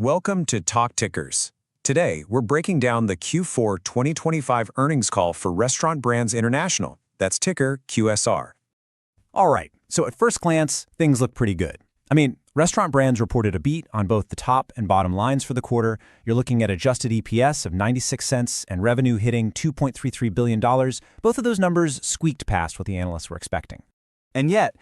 Welcome to Talk Tickers. Today, we're breaking down the Q4 2025 earnings call for Restaurant Brands International. That's ticker QSR. All right, so at first glance, things look pretty good. Restaurant Brands reported a beat on both the top and bottom lines for the quarter. You're looking at adjusted EPS of 96 cents and revenue hitting $2.33 billion. Both of those numbers squeaked past what the analysts were expecting. And yet,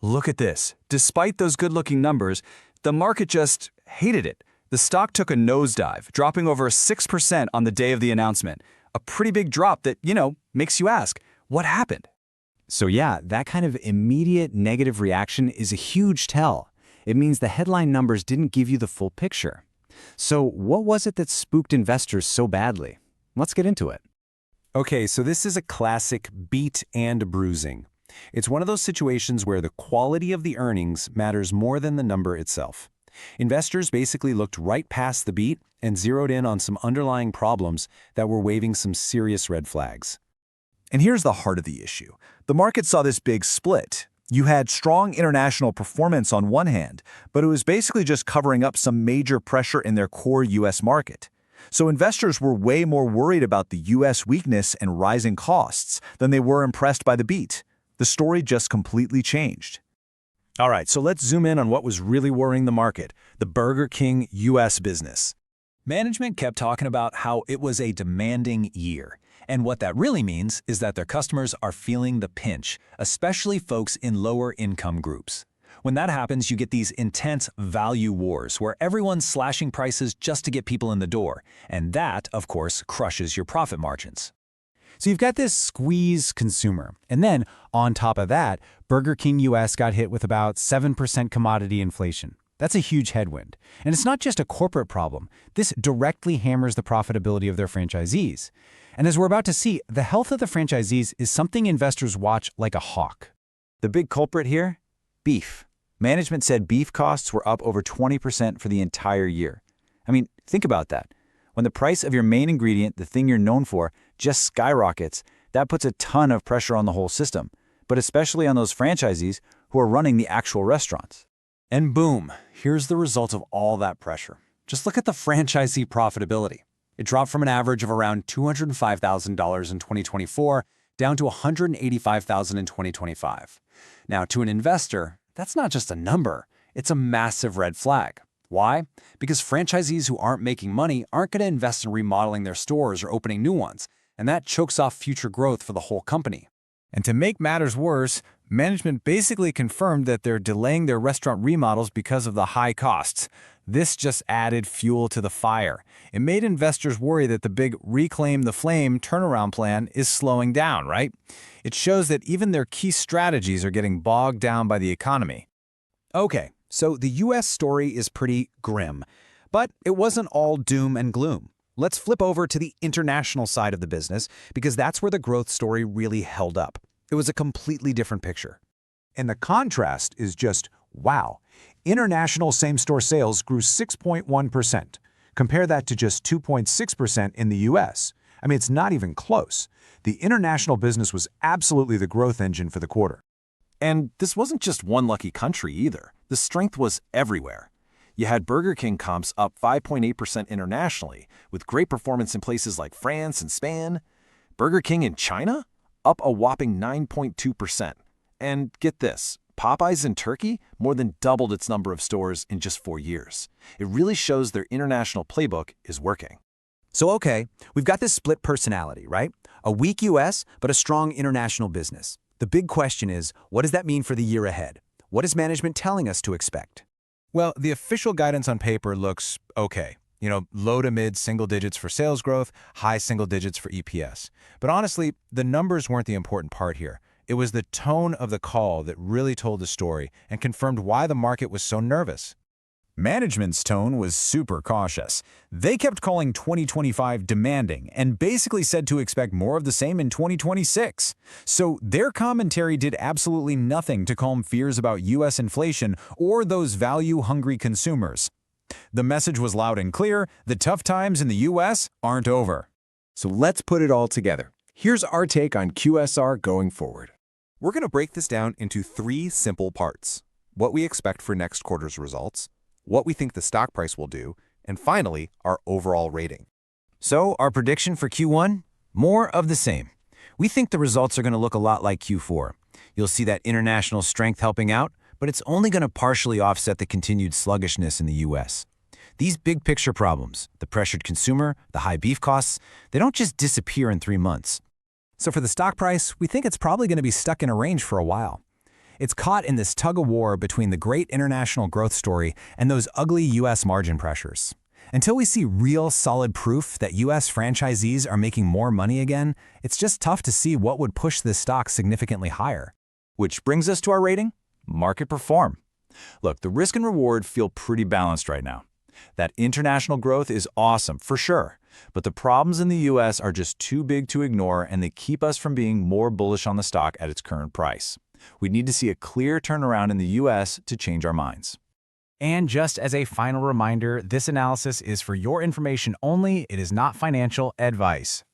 look at this. Despite those good-looking numbers, the market just hated it. The stock took a nosedive, dropping over 6% on the day of the announcement. A pretty big drop that, makes you ask, what happened? So yeah, that kind of immediate negative reaction is a huge tell. It means the headline numbers didn't give you the full picture. So what was it that spooked investors so badly? Let's get into it. Okay, so this is a classic beat and bruising. It's one of those situations where the quality of the earnings matters more than the number itself. Investors basically looked right past the beat and zeroed in on some underlying problems that were waving some serious red flags. And here's the heart of the issue. The market saw this big split. You had strong international performance on one hand, but it was basically just covering up some major pressure in their core U.S. market. So investors were way more worried about the U.S. weakness and rising costs than they were impressed by the beat. The story just completely changed. All right, so let's zoom in on what was really worrying the market, the Burger King U.S. business. Management kept talking about how it was a demanding year. And what that really means is that their customers are feeling the pinch, especially folks in lower income groups. When that happens, you get these intense value wars where everyone's slashing prices just to get people in the door. And that, of course, crushes your profit margins. So you've got this squeeze consumer. And then, on top of that, Burger King U.S. got hit with about 7% commodity inflation. That's a huge headwind. And it's not just a corporate problem. This directly hammers the profitability of their franchisees. And as we're about to see, the health of the franchisees is something investors watch like a hawk. The big culprit here? Beef. Management said beef costs were up over 20% for the entire year. Think about that. When the price of your main ingredient, the thing you're known for, just skyrockets, that puts a ton of pressure on the whole system, but especially on those franchisees who are running the actual restaurants. And boom, here's the result of all that pressure. Just look at the franchisee profitability. It dropped from an average of around $205,000 in 2024 down to $185,000 in 2025. Now, to an investor, that's not just a number, it's a massive red flag. Why? Because franchisees who aren't making money aren't going to invest in remodeling their stores or opening new ones, and that chokes off future growth for the whole company. And to make matters worse, management basically confirmed that they're delaying their restaurant remodels because of the high costs. This just added fuel to the fire. It made investors worry that the big Reclaim the Flame turnaround plan is slowing down, right? It shows that even their key strategies are getting bogged down by the economy. Okay, so the U.S. story is pretty grim, but it wasn't all doom and gloom. Let's flip over to the international side of the business because that's where the growth story really held up. It was a completely different picture. And the contrast is just wow. International same-store sales grew 6.1%. Compare that to just 2.6% in the U.S. It's not even close. The international business was absolutely the growth engine for the quarter. And this wasn't just one lucky country either. The strength was everywhere. You had Burger King comps up 5.8% internationally, with great performance in places like France and Spain. Burger King in China? Up a whopping 9.2%. And get this, Popeyes in Turkey more than doubled its number of stores in just 4 years. It really shows their international playbook is working. So okay, we've got this split personality, right? A weak U.S., but a strong international business. The big question is, what does that mean for the year ahead? What is management telling us to expect? Well, the official guidance on paper looks okay. Low to mid single digits for sales growth, high single digits for EPS. But honestly, the numbers weren't the important part here. It was the tone of the call that really told the story and confirmed why the market was so nervous. Management's tone was super cautious. They kept calling 2025 demanding and basically said to expect more of the same in 2026. So their commentary did absolutely nothing to calm fears about U.S. inflation or those value-hungry consumers. The message was loud and clear: the tough times in the U.S. aren't over. So let's put it all together. Here's our take on QSR going forward. We're going to break this down into 3 simple parts: what we expect for next quarter's results, what we think the stock price will do, And finally, our overall rating. So, our prediction for Q1? More of the same. We think the results are going to look a lot like Q4. You'll see that international strength helping out, but it's only going to partially offset the continued sluggishness in the U.S. These big picture problems, the pressured consumer, the high beef costs, they don't just disappear in 3 months. So for the stock price, we think it's probably going to be stuck in a range for a while. It's caught in this tug-of-war between the great international growth story and those ugly U.S. margin pressures. Until we see real, solid proof that U.S. franchisees are making more money again, it's just tough to see what would push this stock significantly higher. Which brings us to our rating, market perform. Look, the risk and reward feel pretty balanced right now. That international growth is awesome, for sure, but the problems in the U.S. are just too big to ignore, and they keep us from being more bullish on the stock at its current price. We need to see a clear turnaround in the U.S. to change our minds. And just as a final reminder, this analysis is for your information only. It is not financial advice.